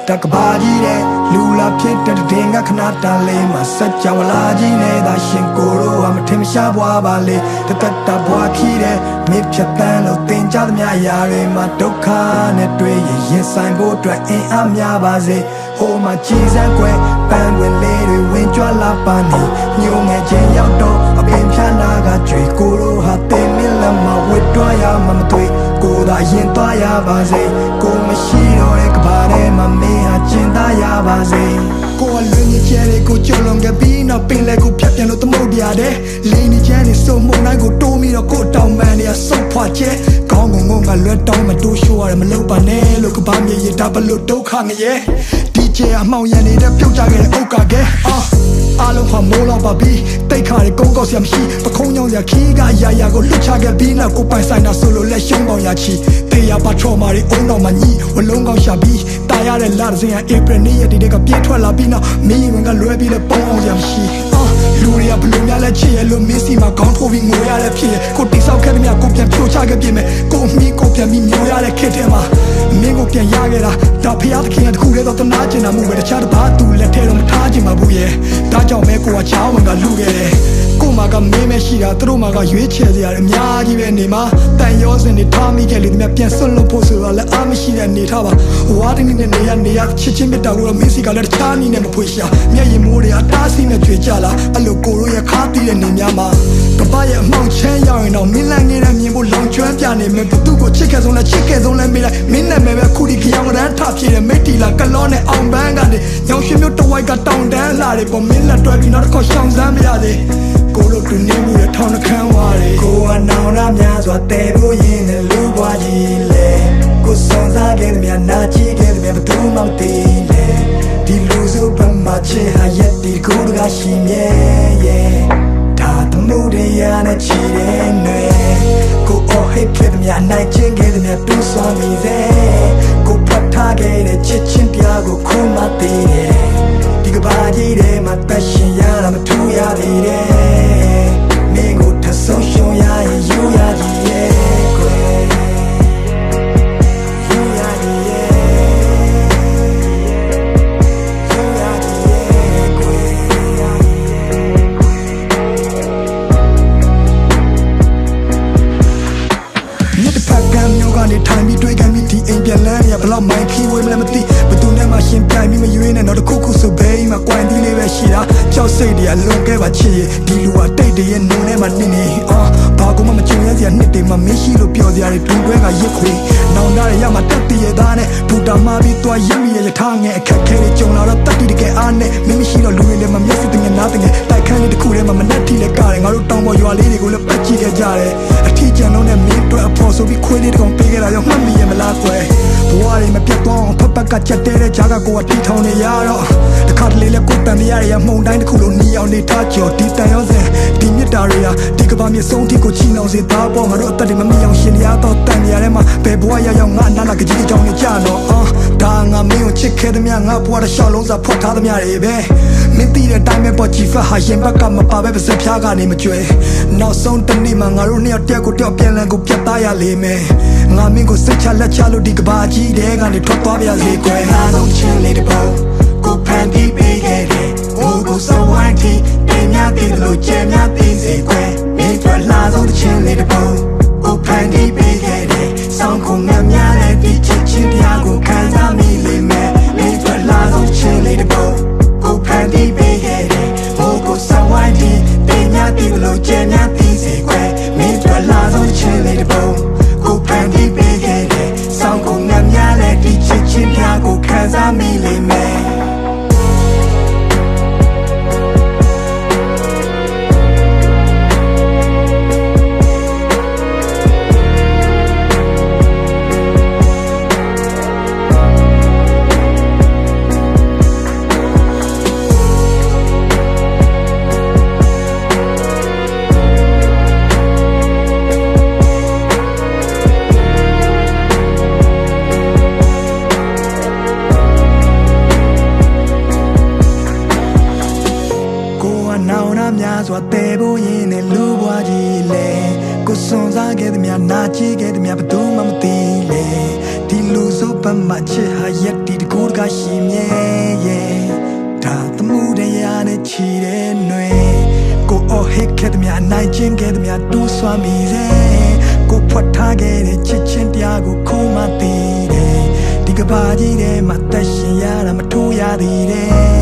ကဘာကြီးတဲ့လူလာဖြစ်တဲ့တင်ကခဏတန်လေးမှာစက်ကြောင်လာကြီးနဲ့သာရှင်ကိုတို့ကမထင်မရှားဘွားပါလေတသက်တာဘွားခီးတဲ့မြစ်ဖြတ်တန်းလို့တင်ကြသမျှအရာတွေမှာဒုက္ခနဲ့တွေ့ရင်ဆိုင်ဖို့အတွက်အင်အားများပါစေဟိုမှာကြည်စမ်းကွယ်ပန်းဝင်လေးတွေဝင်ကြွလာပါနေညိုငယ်ချင်းရောက်တော့အပင်ဖြာနာကကြွေကိုတို့ဟာတင်မြင့်လက်မှာဝစ်တွားရမှာမတွေ့ကိုသာရင်သွားရပါစေကိုမရှိတော့တဲ့ကဘာထဲမှာမင်းဟာကျင်သားရပါစေကိုကလွင်ကြီးကျဲတွေကိုကြော်လွန်ခဲ့ပြီးနောက်ပင်လဲကိုဖြတ်ပြန်လို့သမုတ်တရားတဲ့လင်းကြီးကျဲနေစုံမုံတိုင်းကိုတိုးပြီးတော့ကိုတောင်ပန်တွေကစုပ်ဖွာကျဲခေါင်းငုံကလွတ်တောင်းမတိုးရှိုးရတယ်မလုပ်ပါနဲ့လို့ကဘာမြေရတာဘလို့ဒုက္ခငရဲဒီကျဲအမှောင်ရနေတဲ့ပြုတ်ကြခဲ့တဲ့ဥက္ကာကဲအားလုံးဟာမိုးလောက်ပါပြီတိတ်ခါတွေကုန်းကောက်စရာမရှိပခုံးညောင်းစရာခီးကရာရာကိုလွတ်ချခဲ့ပြီးနောက်ကိုပိုင်ဆိုင်တာဆိုလို့လက်ရှုံးပေါင်ရချီတေးရပါထော်မာတွေအုံတော်မှာညီဝလုံးကောက်ရှာပြီးတာရတဲ့လာစင်ဟာဧပြီနေ့ရက်တွေကပြေးထွက်လာပြီးနောက်မင်းဝင်ကလွဲပြီးလဲပုံအောင်စရာမရှိလူတွေကဘလို့များလဲချစ်ရလို့မင်းစီမှာခေါင်းထိုးပြီးငိုရတဲ့ဖြစ်ကိုတိဆောက်ခဲ့တဲ့မြတ်ကိုပြန်ဖြိုချခဲ့ပြင်မဲ့ကိုမီးကိုပြန်ပြီးမျိုးရတဲ့ခက်ထဲမှာမင်းကိုပြန်ရခဲ့တာဒါဖျားသခင်ကတခုလေးတော့တနာကျင်တာမှုပဲတခြားတစ်ပါးသူလက်ထဲတော့မထားချင်ပါဘူးရဲ့ဒါကြောင့်မဲကိုကချားဝင်ကလူခဲ့တယ်ကိုမကမင်းမရှိတာသူတို့မကရွေးချယ်စရာအများကြီးပဲနေမှာတန်ရောစင်တွေထားမိခဲ့လေဒီမြပြန်ဆွတ်လို့ဖို့ဆိုတော့လည်းအားမရှိတဲ့နေထားပါဝါတင်းနဲ့နေရချစ်ချင်းမြတ်တာကိုတော့မင်းစီကလည်းတခြားနည်းနဲ့မဖွေရှာမျက်ရည်မိုးတွေအတားဆီးနဲ့ကြွေကြလာအဲ့လိုကိုတို့ရဲ့ခါတီးတဲ့နေများမှာကပရဲ့အမှောင်ချမ်းရောက်ရင်တော့မင်းလန့်နေတဲ့မြင်ဖို့လောင်ကျွမ်းပြနေမယ်သူ့ကိုချစ်ခဲ့ဆုံးလဲမေးလိုက်မင်းနဲ့မဲပဲခုဒီခရောင်ကတန်းထပြေတဲ့မိတ်တီလာကလောနဲ့အောင်ပန်းကနေညောင်ရွှေမျိုးတဝိုက်ကတောင်တန်းလာတယ်ပေါ်မင်းလက်တွဲပြီးနောက်တစ်ခေါက်ရှောင်စမ်းမရသေးကိုလိုတူနေမှုရထောင်းနှခမ်းဝါးတယ်ကိုကနောင်ရများစွာတဲဖို့ရင်းနဲ့လူပွားကြီးလေကိုစွန်စားခဲ့တဲ့မြနာချီခဲ့တဲ့မြဘသူမှမသိလေဒီလူစုပမာချေဟာရက်ဒီကိုကရှိမြဲရဲ့ဒါတမှုတွေရနဲ့ချီတဲ့နယ်ကိုအော်ဟစ်ခဲ့တဲ့မြနိုင်ချင်းခဲ့တဲ့မြတူးစွာမိစေကိုပတ်ထားခဲ့တဲ့ချစ်ချင်းပြားကိုခုမှသိတယ်ဒီကဘာကြီးထဲမှာတက်ရှင်ရတာမထူရသေးတယ်မင်းကိုထဆုံးရှုံးရရင်ယူရကြီးရဲ့ကွယ်ယူရကြီးရဲ့ယူရကြီးရဲ့ကွယ်မြစ်တစ်ဖက်ကမ်းမျိုးကနေထိုင်ပြီးတွေးကန်ပြီးဒီအိမ်ပြန်လန်းရဘလောက်မိုင်းခီးဝေးမလဲမသိဘသူနဲ့မှရှင်ပြိုင်ပြီးမရွေးနဲ့တော့တခုခုဆိုဘေးမှာကွိုင်တီးလေးပဲရှိတာကြောက်စိတ်တွေကလွန်ခဲ့ပါချစ်ဒီလူဟာတိတ်တရဲ့နုံထဲမှာနေနေဘာကူမှမကြုံရစရာနှစ်တွေမှာမင်းရှိလို့ပြောစရာတွေတွင်တွဲကရစ်ခွေနောင်တရရမှာတက်တည်ရသားနဲ့ဘူတာမာပြီးသွားရမိရထားငယ်အခက်ခဲတွေကြုံလာတော့တက်တည်တကယ်အားနဲ့မင်းမရှိတော့လူတွေလည်းမမျက်စိတငယ်နားတငယ်တိုက်ခန်းလေးတစ်ခုထဲမှာမနှက်ထိလဲကားတယ်ငါတို့တောင်ပေါ်ရွာလေးတွေကိုလည်းပတ်ကြည့်ခဲ့ကြတယ်အထီးကျန်လုံးနဲ့မင်းတို့အဖို့ဆိုပြီးခွေးလေးတကောင်ပေးခဲ့တာကြောင့်မှတ်မိရမလားကွယ်ဘဝတွေမပြတ်သွားအောင်ဖက်ပတ်ကချက်တဲတဲ့ဂျာကကိုကတီထောင်နေရတော့တခါတလေလဲကိုတန်မရရမှုန်တိုင်းတစ်ခုလုံးနီအောင်နေထားကြော်ဒီတန်ရောစင်ဒီမြစ်တာတွေဟာဒီကဘာမြေဆုံးထိကိုချီနှောင်စေသားပေါ်ငါတို့အသက်တွေမမီအောင်ရှင်ရတော့တန်ရထဲမှာဘယ်ဘဝရောက်ငါနာနာကကြီးကြောင်နေကြတော့ဒါငါမင်းကိုချစ်ခဲ့သည်များငါဘဝတစ်လျှောက်လုံးစာဖွက်ထားသည်များတွေပဲမင်းသိတဲ့တိုင်းပဲပေါ်ချီဖတ်ဟာရင်ဘက်ကမပါပဲပါစဖျားကနေမကြွယ်နောက်ဆုံးတနေ့မှာငါတို့နှစ်ယောက်တယောက်ကိုတယောက်ပြန်လည်ကိုပြတ်သားရလိမ့်မယ်ငါမင်းကိုစိတ်ချလက်ချလို့ဒီကဘာကြီးတဲကနေထွက်သွားပြရစေကွယ်အားလုံးချင်းလေးတစ်ပုံကိုဖန်တီးပေးခဲ့တယ်ဟိုကိုစဝိုင်းတီတင်များတည်လို့ကျဲများတည်စေကွယ်မင်းတို့လာဆုံးချင်းလေးတစ်ပုံကိုဖန်တီးပေးခဲ့တယ်ဆောင်းခုံများလည်းဒီချစ်ချင်းပြားကိုခံစားမိလိမ့်မယ်မင်းတို့လာဆုံးချင်းလေးတစ်ပုံကိုဖန်တီးပေးခဲ့တယ်ဟိုကိုစဝိုင်းတီတင်များတည်လို့ကျဲများတည်စေကွယ်မင်းတို့လာဆုံးချင်းလေးတစ်ပုံကိုဖန်တီးပေးခဲ့တယ်ဆောင်းခုံများလည်းဒီချစ်ချင်းပြားကိုခံစားမိလိမ့်မယ်များစွာတဲဖို့ရင်းနဲ့လူဘွားကြီးလေကိုစွန်စားခဲ့သည်များနာချီခဲ့သည်များဘသူမှမသိလေဒီလူစု ပတ်မှချစ်ဟာရက်တီတကူတကရှိမြဲရဲ့ဒါသမှုတရားနဲ့ချီတဲ့ຫນွေကိုအော်ဟစ်ခဲ့တဲ့မြအနိုင်ချင်းခဲ့တဲ့မြတူးဆွမ်းမိစေကိုဖွက်ထားခဲ့တဲ့ချစ်ချင်းတရားကိုခိုးမှသိတယ်ဒီကဘာကြီးထဲမှာတက်ရှင်ရတာမထိုးရသေးတယ်